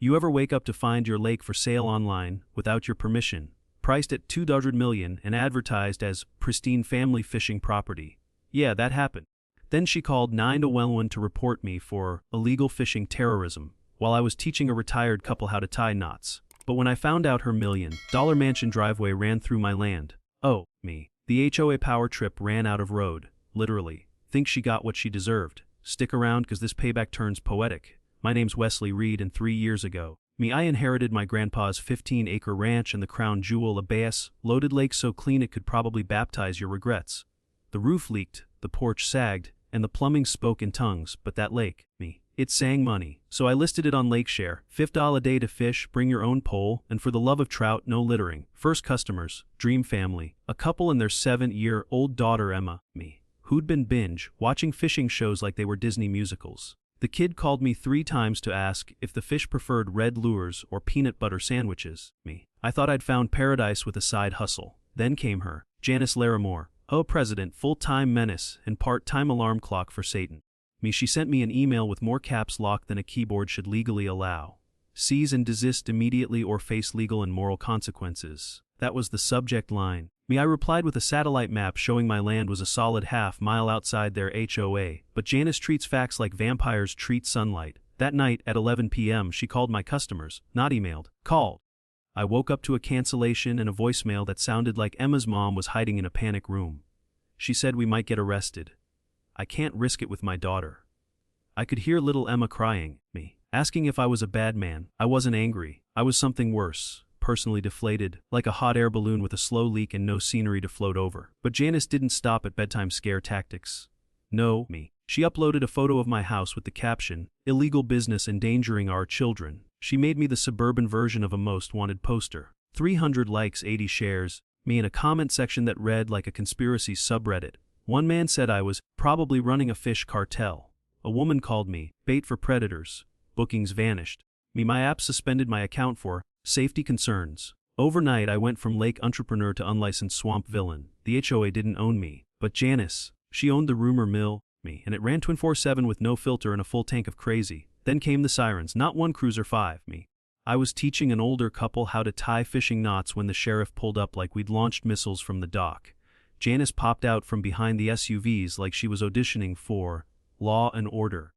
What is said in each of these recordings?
You ever wake up to find your lake for sale online, without your permission, priced at $200 million and advertised as pristine family fishing property? Yeah, that happened. Then she called 911 to report me for illegal fishing terrorism, while I was teaching a retired couple how to tie knots. But when I found out her $1 million mansion driveway ran through my land, oh, me. The HOA power trip ran out of road, literally. Think she got what she deserved. Stick around cause this payback turns poetic. My name's Wesley Reed and 3 years ago, I inherited my grandpa's 15-acre ranch and the crown jewel, a bass-loaded lake so clean it could probably baptize your regrets. The roof leaked, the porch sagged, and the plumbing spoke in tongues, but that lake, it sang money. So I listed it on LakeShare, $50 a day to fish, bring your own pole, and for the love of trout, no littering. First customers, dream family, a couple and their 7-year-old daughter Emma, who'd been binge-watching fishing shows like they were Disney musicals. The kid called me 3 times to ask if the fish preferred red lures or peanut butter sandwiches. I thought I'd found paradise with a side hustle. Then came her, Janice Larimore, president, full-time menace, and part-time alarm clock for Satan. She sent me an email with more caps lock than a keyboard should legally allow. Cease and desist immediately or face legal and moral consequences. That was the subject line. I replied with a satellite map showing my land was a solid half-mile outside their HOA, but Janice treats facts like vampires treat sunlight. That night, at 11 p.m., she called my customers, not emailed, called. I woke up to a cancellation and a voicemail that sounded like Emma's mom was hiding in a panic room. She said we might get arrested. I can't risk it with my daughter. I could hear little Emma crying, asking if I was a bad man. I wasn't angry. I was something worse. Personally deflated, like a hot air balloon with a slow leak and no scenery to float over. But Janice didn't stop at bedtime scare tactics. No, She uploaded a photo of my house with the caption, "Illegal business endangering our children." She made me the suburban version of a most wanted poster. 300 likes, 80 shares, in a comment section that read like a conspiracy subreddit. One man said I was probably running a fish cartel. A woman called me bait for predators. Bookings vanished. My app suspended my account for safety concerns. Overnight I went from lake entrepreneur to unlicensed swamp villain. The HOA didn't own me, but Janice, she owned the rumor mill, and it ran 24/7 with no filter and a full tank of crazy. Then came the sirens, not one cruiser, 5, I was teaching an older couple how to tie fishing knots when the sheriff pulled up like we'd launched missiles from the dock. Janice popped out from behind the SUVs like she was auditioning for Law and Order.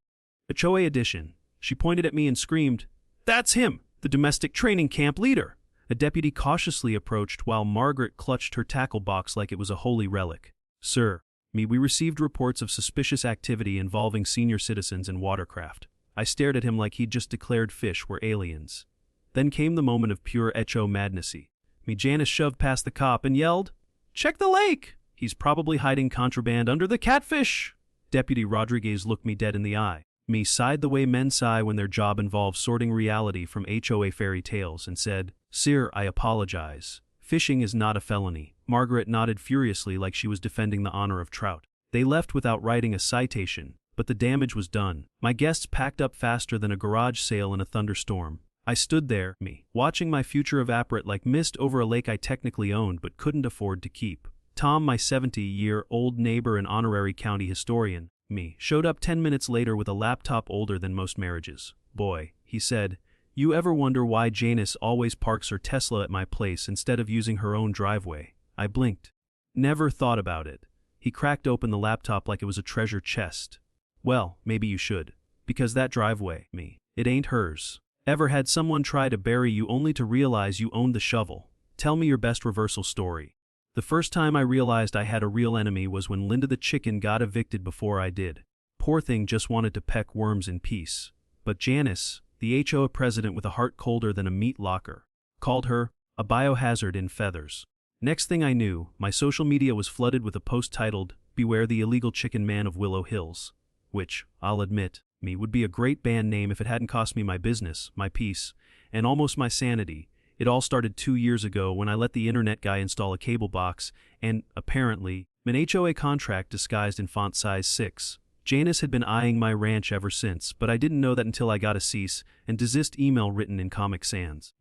HOA edition. She pointed at me and screamed, "That's him! The domestic training camp leader." A deputy cautiously approached while Margaret clutched her tackle box like it was a holy relic. "Sir, we received reports of suspicious activity involving senior citizens and watercraft." I stared at him like he'd just declared fish were aliens. Then came the moment of pure HO madnessy. Janice shoved past the cop and yelled, "Check the lake! He's probably hiding contraband under the catfish!" Deputy Rodriguez looked me dead in the eye. Sighed the way men sigh when their job involves sorting reality from HOA fairy tales and said, "Sir, I apologize. Fishing is not a felony." Margaret nodded furiously like she was defending the honor of trout. They left without writing a citation, but the damage was done. My guests packed up faster than a garage sale in a thunderstorm. I stood there, watching my future evaporate like mist over a lake I technically owned but couldn't afford to keep. Tom, my 70-year-old neighbor and honorary county historian, showed up 10 minutes later with a laptop older than most marriages. "Boy," he said, "you ever wonder why Janice always parks her Tesla at my place instead of using her own driveway?" I blinked. "Never thought about it." He cracked open the laptop like it was a treasure chest. "Well, maybe you should. Because that driveway, it ain't hers. Ever had someone try to bury you only to realize you owned the shovel? Tell me your best reversal story." The first time I realized I had a real enemy was when Linda the chicken got evicted before I did. Poor thing just wanted to peck worms in peace. But Janice, the HOA president with a heart colder than a meat locker, called her a biohazard in feathers. Next thing I knew, my social media was flooded with a post titled, "Beware the Illegal Chicken Man of Willow Hills," which, I'll admit, would be a great band name if it hadn't cost me my business, my peace, and almost my sanity. It all started 2 years ago when I let the internet guy install a cable box and, apparently, an HOA contract disguised in font size 6. Janice had been eyeing my ranch ever since, but I didn't know that until I got a cease and desist email written in Comic Sans.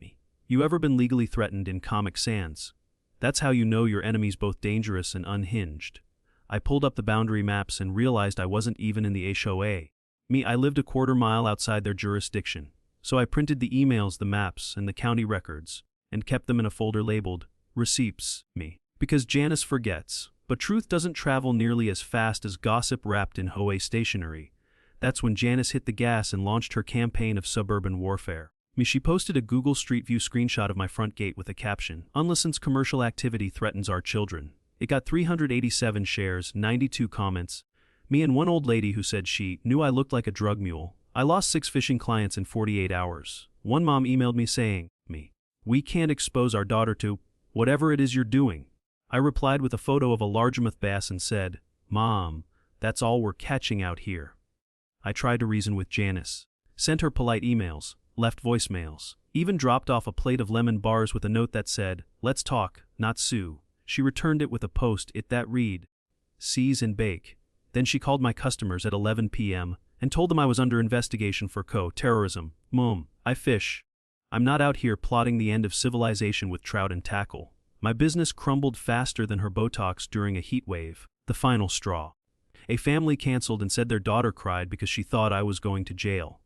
You ever been legally threatened in Comic Sans? That's how you know your enemy's both dangerous and unhinged. I pulled up the boundary maps and realized I wasn't even in the HOA. I lived a quarter mile outside their jurisdiction. So I printed the emails, the maps, and the county records, and kept them in a folder labeled, Receipts, me. Because Janice forgets, but truth doesn't travel nearly as fast as gossip wrapped in HOA stationery. That's when Janice hit the gas and launched her campaign of suburban warfare. She posted a Google Street View screenshot of my front gate with a caption, Unlicensed commercial activity threatens our children. It got 387 shares, 92 comments. Me and one old lady who said she knew I looked like a drug mule. I lost 6 fishing clients in 48 hours. One mom emailed me saying, we can't expose our daughter to whatever it is you're doing. I replied with a photo of a largemouth bass and said, Mom, that's all we're catching out here. I tried to reason with Janice, sent her polite emails, left voicemails, even dropped off a plate of lemon bars with a note that said, Let's talk, not sue. She returned it with a post-it that read, Seize and bake. Then she called my customers at 11 p.m. and told them I was under investigation for terrorism. Mom, I fish. I'm not out here plotting the end of civilization with trout and tackle. My business crumbled faster than her Botox during a heat wave, the final straw. A family canceled and said their daughter cried because she thought I was going to jail.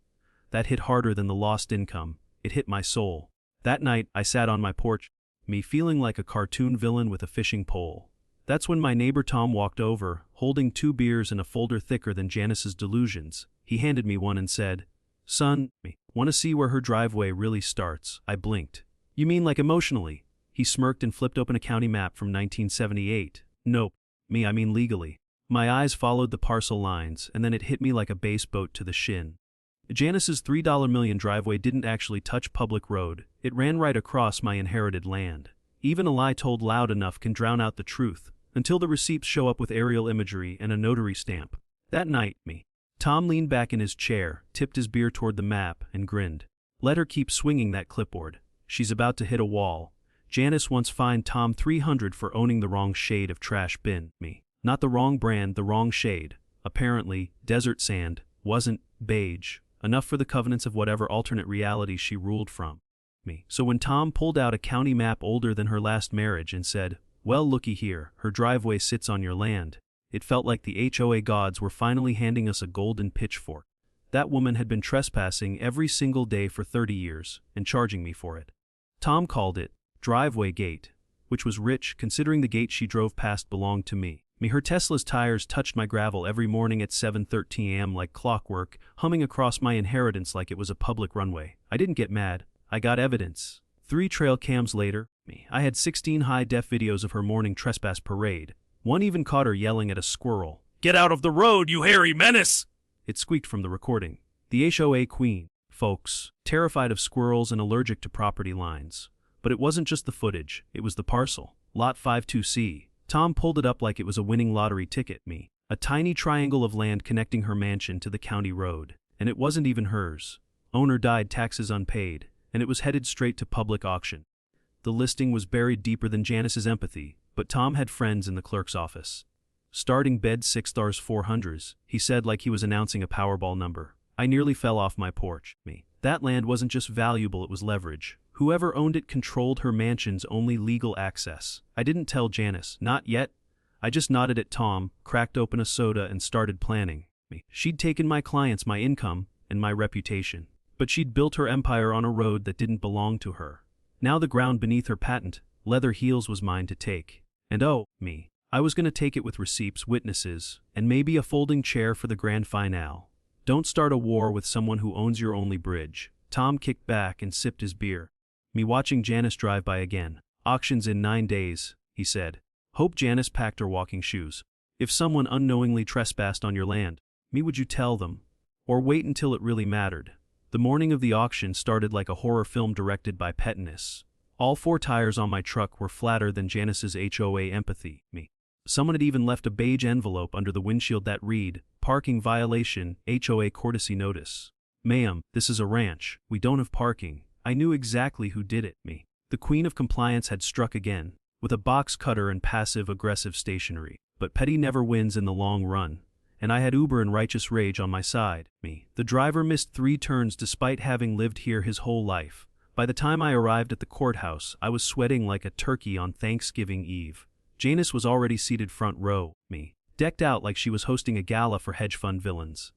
That hit harder than the lost income. It hit my soul. That night, I sat on my porch, me feeling like a cartoon villain with a fishing pole. That's when my neighbor Tom walked over, holding 2 beers and a folder thicker than Janice's delusions. He handed me one and said, Son, want to see where her driveway really starts? I blinked. You mean like emotionally? He smirked and flipped open a county map from 1978. Nope, I mean legally. My eyes followed the parcel lines, and then it hit me like a bass boat to the shin. Janice's $3 million driveway didn't actually touch public road. It ran right across my inherited land. Even a lie told loud enough can drown out the truth, until the receipts show up with aerial imagery and a notary stamp. That night, Tom leaned back in his chair, tipped his beer toward the map, and grinned. Let her keep swinging that clipboard. She's about to hit a wall. Janice once fined Tom $300 for owning the wrong shade of trash bin. Not the wrong brand, the wrong shade. Apparently, desert sand wasn't beige enough for the covenants of whatever alternate reality she ruled from. So when Tom pulled out a county map older than her last marriage and said, Well, looky here, her driveway sits on your land, it felt like the HOA gods were finally handing us a golden pitchfork. That woman had been trespassing every single day for 30 years and charging me for it. Tom called it driveway gate, which was rich considering the gate she drove past belonged to me. Her Tesla's tires touched my gravel every morning at 7:13 a.m. like clockwork, humming across my inheritance like it was a public runway. I didn't get mad. I got evidence. 3 trail cams later, I had 16 high-def videos of her morning trespass parade. One even caught her yelling at a squirrel. Get out of the road, you hairy menace! It squeaked from the recording. The HOA queen, folks, terrified of squirrels and allergic to property lines. But it wasn't just the footage, it was the parcel. Lot 52C. Tom pulled it up like it was a winning lottery ticket. A tiny triangle of land connecting her mansion to the county road. And it wasn't even hers. Owner died, taxes unpaid, and it was headed straight to public auction. The listing was buried deeper than Janice's empathy, but Tom had friends in the clerk's office. Starting bed $6 400s, he said like he was announcing a Powerball number. I nearly fell off my porch. That land wasn't just valuable, it was leverage. Whoever owned it controlled her mansion's only legal access. I didn't tell Janice, not yet. I just nodded at Tom, cracked open a soda, and started planning. She'd taken my clients, my income, and my reputation. But she'd built her empire on a road that didn't belong to her. Now the ground beneath her patent, leather heels, was mine to take. And I was going to take it with receipts, witnesses, and maybe a folding chair for the grand finale. Don't start a war with someone who owns your only bridge. Tom kicked back and sipped his beer. Watching Janice drive by again. Auctions in 9 days, he said. Hope Janice packed her walking shoes. If someone unknowingly trespassed on your land, would you tell them? Or wait until it really mattered? The morning of the auction started like a horror film directed by Pettiness. All 4 tires on my truck were flatter than Janice's HOA empathy. Someone had even left a beige envelope under the windshield that read, Parking violation, HOA courtesy notice. Ma'am, this is a ranch. We don't have parking. I knew exactly who did it. The queen of compliance had struck again, with a box cutter and passive-aggressive stationery. But petty never wins in the long run, and I had uber and righteous rage on my side. The driver missed 3 turns despite having lived here his whole life. By the time I arrived at the courthouse, I was sweating like a turkey on Thanksgiving Eve. Janice was already seated front row, decked out like she was hosting a gala for hedge fund villains.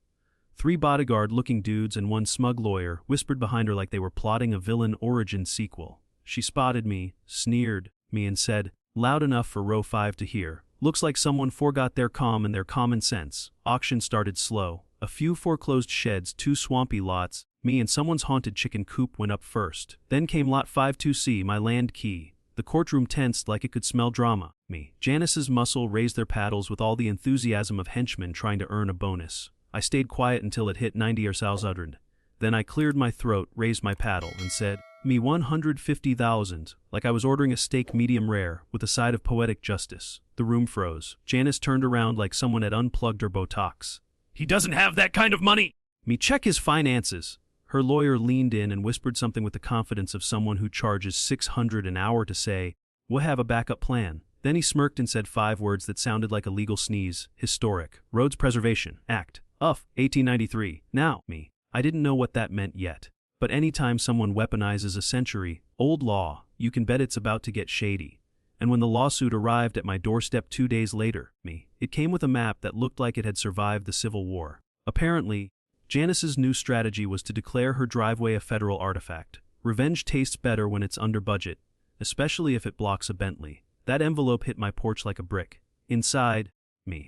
3 bodyguard-looking dudes and 1 smug lawyer whispered behind her like they were plotting a villain origin sequel. She spotted me, sneered me and said, loud enough for row 5 to hear, "Looks like someone forgot their calm and their common sense." Auction started slow. A few foreclosed sheds, 2 swampy lots, me and someone's haunted chicken coop went up first. Then came lot 52C, my land key. The courtroom tensed like it could smell drama. Me. Janice's muscle raised their paddles with all the enthusiasm of henchmen trying to earn a bonus. I stayed quiet until it hit 90 or $100. Then I cleared my throat, raised my paddle, and said, "Me 150,000, like I was ordering a steak medium rare, with a side of poetic justice." The room froze. Janice turned around like someone had unplugged her Botox. "He doesn't have that kind of money!" "Me check his finances." Her lawyer leaned in and whispered something with the confidence of someone who charges $600 an hour to say, "We'll have a backup plan." Then he smirked and said 5 words that sounded like a legal sneeze. Historic. Roads Preservation Act. Of 1893. Now, me. I didn't know what that meant yet. But anytime someone weaponizes a century-old law, you can bet it's about to get shady. And when the lawsuit arrived at my doorstep 2 days later, it came with a map that looked like it had survived the Civil War. Apparently, Janice's new strategy was to declare her driveway a federal artifact. Revenge tastes better when it's under budget, especially if it blocks a Bentley. That envelope hit my porch like a brick. Inside,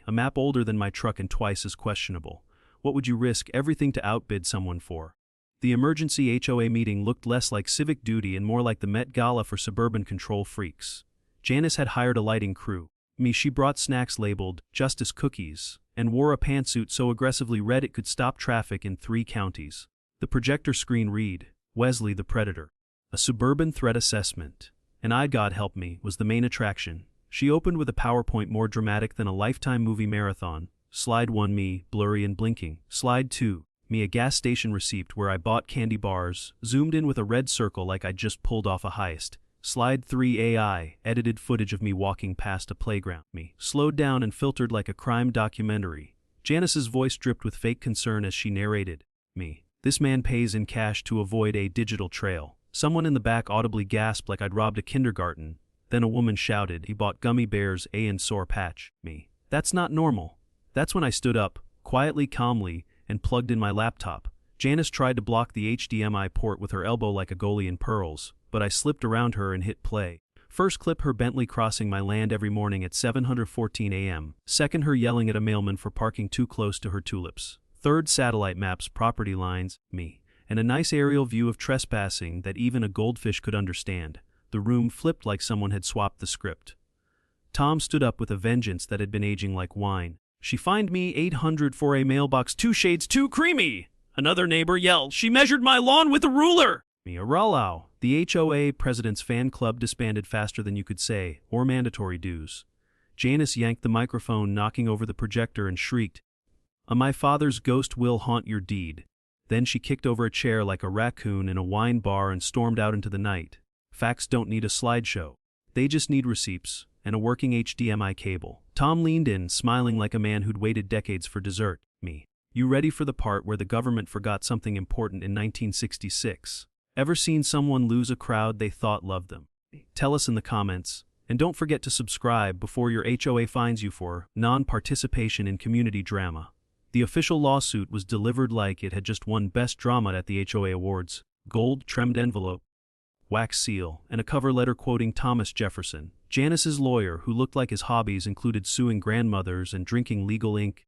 a map older than my truck and twice as questionable. What would you risk everything to outbid someone for? The emergency HOA meeting looked less like civic duty and more like the Met Gala for suburban control freaks. Janice had hired a lighting crew. She brought snacks labeled Justice Cookies and wore a pantsuit so aggressively red it could stop traffic in 3 counties. The projector screen read, "Wesley the Predator. A suburban threat assessment." And I, God help me, was the main attraction. She opened with a PowerPoint more dramatic than a Lifetime movie marathon. Slide 1, me, blurry and blinking. Slide 2, me, a gas station receipt where I bought candy bars, zoomed in with a red circle like I'd just pulled off a heist. Slide 3, AI, edited footage of me walking past a playground. Me, slowed down and filtered like a crime documentary. Janice's voice dripped with fake concern as she narrated. Me, this man pays in cash to avoid a digital trail. Someone in the back audibly gasped like I'd robbed a kindergarten. Then a woman shouted, "He bought gummy bears, and sore patch." Me, that's not normal. That's when I stood up, quietly, calmly, and plugged in my laptop. Janice tried to block the HDMI port with her elbow like a goalie in pearls, but I slipped around her and hit play. First clip, her Bentley crossing my land every morning at 7:14 a.m. Second, her yelling at a mailman for parking too close to her tulips. Third, satellite maps, property lines, me, and a nice aerial view of trespassing that even a goldfish could understand. The room flipped like someone had swapped the script. Tom stood up with a vengeance that had been aging like wine. "She fined me $800 for a mailbox 2 shades too creamy." Another neighbor yelled, "She measured my lawn with a ruler." Me, a rollout. The HOA president's fan club disbanded faster than you could say, or mandatory dues. Janice yanked the microphone, knocking over the projector, and shrieked, My father's ghost will haunt your deed." Then she kicked over a chair like a raccoon in a wine bar and stormed out into the night. Facts don't need a slideshow. They just need receipts and a working HDMI cable. Tom leaned in, smiling like a man who'd waited decades for dessert. Me, you ready for the part where the government forgot something important in 1966? Ever seen someone lose a crowd they thought loved them? Tell us in the comments. And don't forget to subscribe before your HOA fines you for non-participation in community drama. The official lawsuit was delivered like it had just won Best Drama at the HOA Awards. Gold-trimmed envelope, wax seal, and a cover letter quoting Thomas Jefferson. Janice's lawyer, who looked like his hobbies included suing grandmothers and drinking legal ink,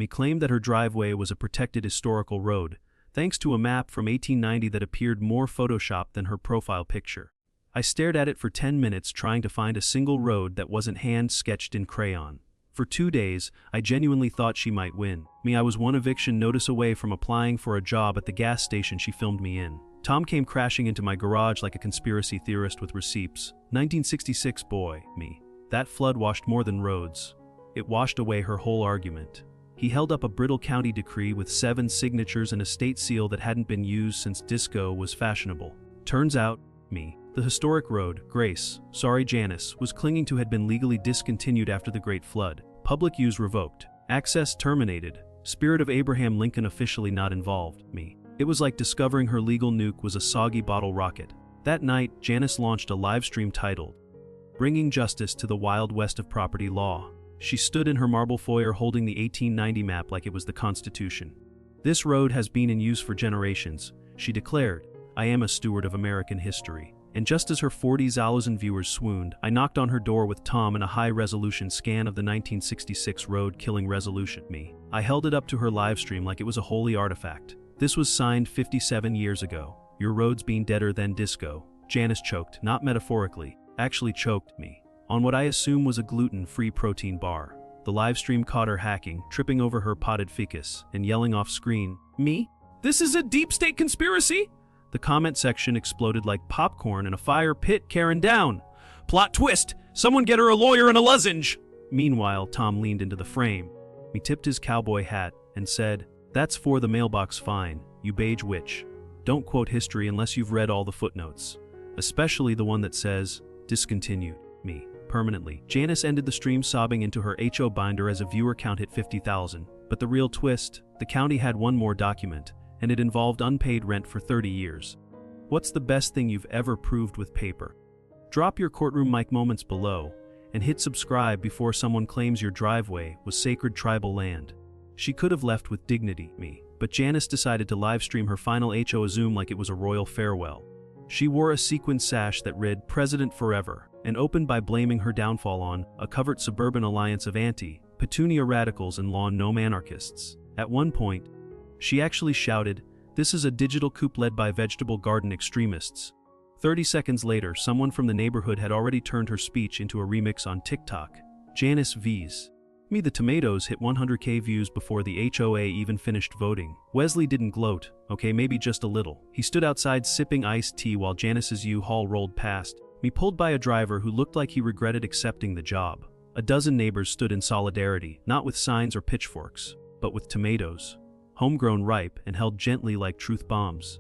claimed that her driveway was a protected historical road, thanks to a map from 1890 that appeared more photoshopped than her profile picture. I stared at it for 10 minutes trying to find a single road that wasn't hand-sketched in crayon. For 2 days, I genuinely thought she might win. I was one eviction notice away from applying for a job at the gas station she filmed me in. Tom came crashing into my garage like a conspiracy theorist with receipts. 1966 boy, me. That flood washed more than roads. It washed away her whole argument. He held up a brittle county decree with 7 signatures and a state seal that hadn't been used since disco was fashionable. Turns out, me, the historic road, Grace, sorry Janice, was clinging to had been legally discontinued after the Great Flood. Public use revoked. Access terminated. Spirit of Abraham Lincoln officially not involved. Me. It was like discovering her legal nuke was a soggy bottle rocket. That night, Janice launched a live stream titled, Bringing Justice to the Wild West of Property Law. She stood in her marble foyer holding the 1890 map like it was the Constitution. This road has been in use for generations, she declared. I am a steward of American history. And just as her 40,000 viewers swooned, I knocked on her door with Tom and a high-resolution scan of the 1966 road-killing resolution. I held it up to her livestream like it was a holy artifact. This was signed 57 years ago. Your road's been deader than disco. Janice choked, not metaphorically, actually choked me, on what I assume was a gluten-free protein bar. The livestream caught her hacking, tripping over her potted ficus, and yelling off screen, "Me? This is a deep state conspiracy?" The comment section exploded like popcorn in a fire pit. Karen down. Plot twist! Someone get her a lawyer and a lozenge! Meanwhile, Tom leaned into the frame. He tipped his cowboy hat and said, "That's for the mailbox fine, you beige witch. Don't quote history unless you've read all the footnotes. Especially the one that says, discontinued, me, permanently." Janice ended the stream sobbing into her HO binder as a viewer count hit 50,000. But the real twist, the county had one more document, and it involved unpaid rent for 30 years. What's the best thing you've ever proved with paper? Drop your courtroom mic moments below, and hit subscribe before someone claims your driveway was sacred tribal land. She could have left with dignity, but Janice decided to livestream her final HO Zoom like it was a royal farewell. She wore a sequin sash that read "President Forever," and opened by blaming her downfall on a covert suburban alliance of anti-Petunia radicals and lawn gnome anarchists. At one point, she actually shouted, "This is a digital coup led by vegetable garden extremists." 30 seconds later, someone from the neighborhood had already turned her speech into a remix on TikTok. Janice V's The Tomatoes hit 100K views before the HOA even finished voting. Wesley didn't gloat, okay, maybe just a little. He stood outside sipping iced tea while Janice's U-Haul rolled past, pulled by a driver who looked like he regretted accepting the job. A dozen neighbors stood in solidarity, not with signs or pitchforks, but with tomatoes. Homegrown, ripe, and held gently like truth bombs.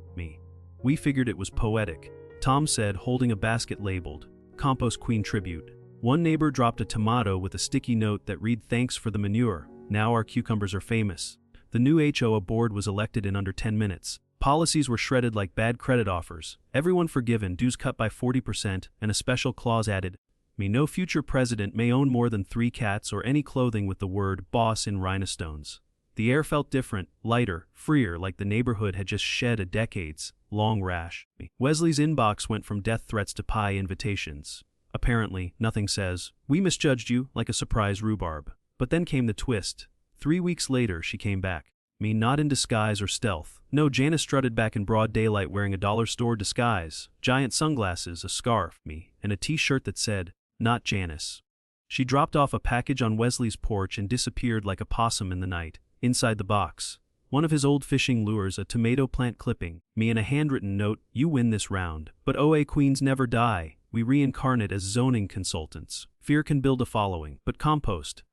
We figured it was poetic, Tom said, holding a basket labeled, "Compost Queen Tribute." One neighbor dropped a tomato with a sticky note that read, "Thanks for the manure. Now our cucumbers are famous." The new HOA board was elected in under 10 minutes. Policies were shredded like bad credit offers. Everyone forgiven, dues cut by 40%, and a special clause added, no future president may own more than 3 cats or any clothing with the word "boss" in rhinestones. The air felt different, lighter, freer, like the neighborhood had just shed a decades-long rash. Wesley's inbox went from death threats to pie invitations. Apparently, nothing says, "We misjudged you," like a surprise rhubarb. But then came the twist. 3 weeks later, she came back. Not in disguise or stealth. No, Janice strutted back in broad daylight wearing a dollar store disguise, giant sunglasses, a scarf, and a t-shirt that said, "Not Janice." She dropped off a package on Wesley's porch and disappeared like a possum in the night. Inside the box, one of his old fishing lures, a tomato plant clipping, and a handwritten note, "You win this round. But OA queens never die. We reincarnate as zoning consultants. Fear can build a following, but compost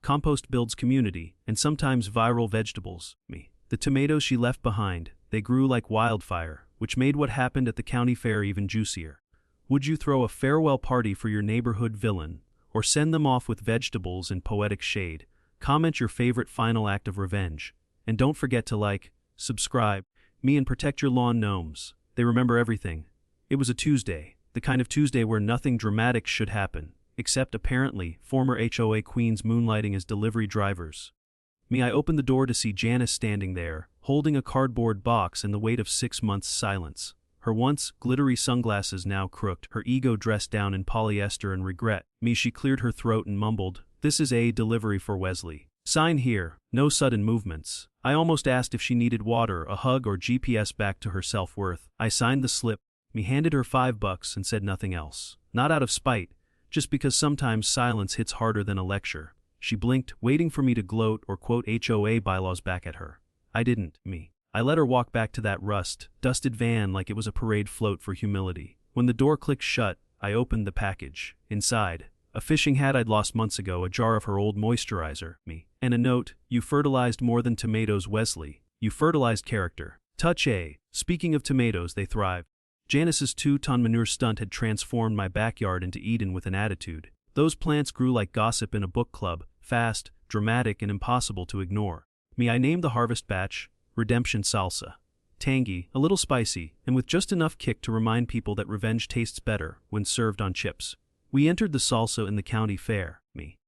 builds community, and sometimes viral vegetables." The tomatoes she left behind, they grew like wildfire, which made what happened at the county fair even juicier. Would you throw a farewell party for your neighborhood villain, or send them off with vegetables in poetic shade? Comment your favorite final act of revenge. And don't forget to like, subscribe, and protect your lawn gnomes. They remember everything. It was a Tuesday, the kind of Tuesday where nothing dramatic should happen, except apparently former HOA queens moonlighting as delivery drivers. I opened the door to see Janice standing there, holding a cardboard box in the weight of 6 months' silence. Her once glittery sunglasses now crooked, her ego dressed down in polyester and regret. She cleared her throat and mumbled, "This is a delivery for Wesley. Sign here, no sudden movements." I almost asked if she needed water, a hug, or GPS back to her self-worth. I signed the slip, handed her $5 and said nothing else. Not out of spite, just because sometimes silence hits harder than a lecture. She blinked, waiting for me to gloat or quote HOA bylaws back at her. I didn't. I let her walk back to that rust-dusted van like it was a parade float for humility. When the door clicked shut, I opened the package. Inside, a fishing hat I'd lost months ago, a jar of her old moisturizer, and a note, "You fertilized more than tomatoes, Wesley. You fertilized character." Touch A. Speaking of tomatoes, they thrive. Janice's 2-ton manure stunt had transformed my backyard into Eden with an attitude. Those plants grew like gossip in a book club, fast, dramatic, and impossible to ignore. I named the harvest batch, Redemption Salsa. Tangy, a little spicy, and with just enough kick to remind people that revenge tastes better when served on chips. We entered the salsa in the county fair.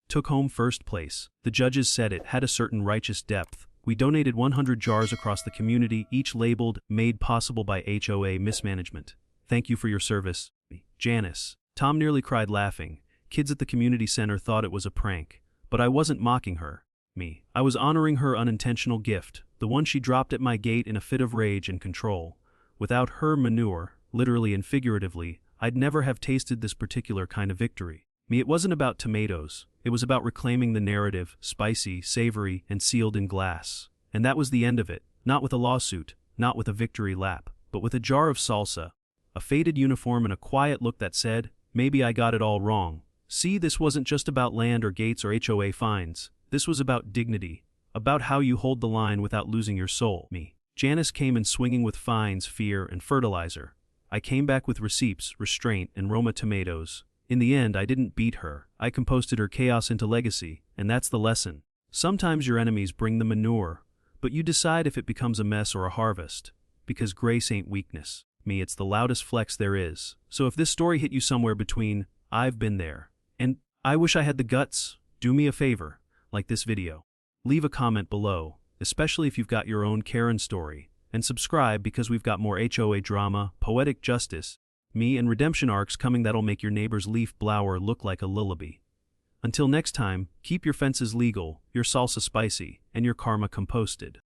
Took home first place. The judges said it had a certain righteous depth, We donated 100 jars across the community, each labeled "Made Possible by HOA Mismanagement." Thank you for your service, me. Janice. Tom nearly cried laughing. Kids at the community center thought it was a prank. But I wasn't mocking her. Me. I was honoring her unintentional gift, the one she dropped at my gate in a fit of rage and control. Without her manure, literally and figuratively, I'd never have tasted this particular kind of victory. Me, it wasn't about tomatoes. It was about reclaiming the narrative, spicy, savory, and sealed in glass. And that was the end of it, not with a lawsuit, not with a victory lap, but with a jar of salsa, a faded uniform and a quiet look that said, maybe I got it all wrong. See, this wasn't just about land or gates or HOA fines. This was about dignity, about how you hold the line without losing your soul. Me. Janice came in swinging with fines, fear, and fertilizer. I came back with receipts, restraint, and Roma tomatoes. In the end, I didn't beat her. I composted her chaos into legacy, and that's the lesson. Sometimes your enemies bring the manure, but you decide if it becomes a mess or a harvest. Because grace ain't weakness. Me, it's the loudest flex there is. So if this story hit you somewhere between, I've been there, and I wish I had the guts, do me a favor, like this video. Leave a comment below, especially if you've got your own Karen story, and subscribe because we've got more HOA drama, poetic justice, me and redemption arcs coming that'll make your neighbor's leaf blower look like a lullaby. Until next time, keep your fences legal, your salsa spicy, and your karma composted.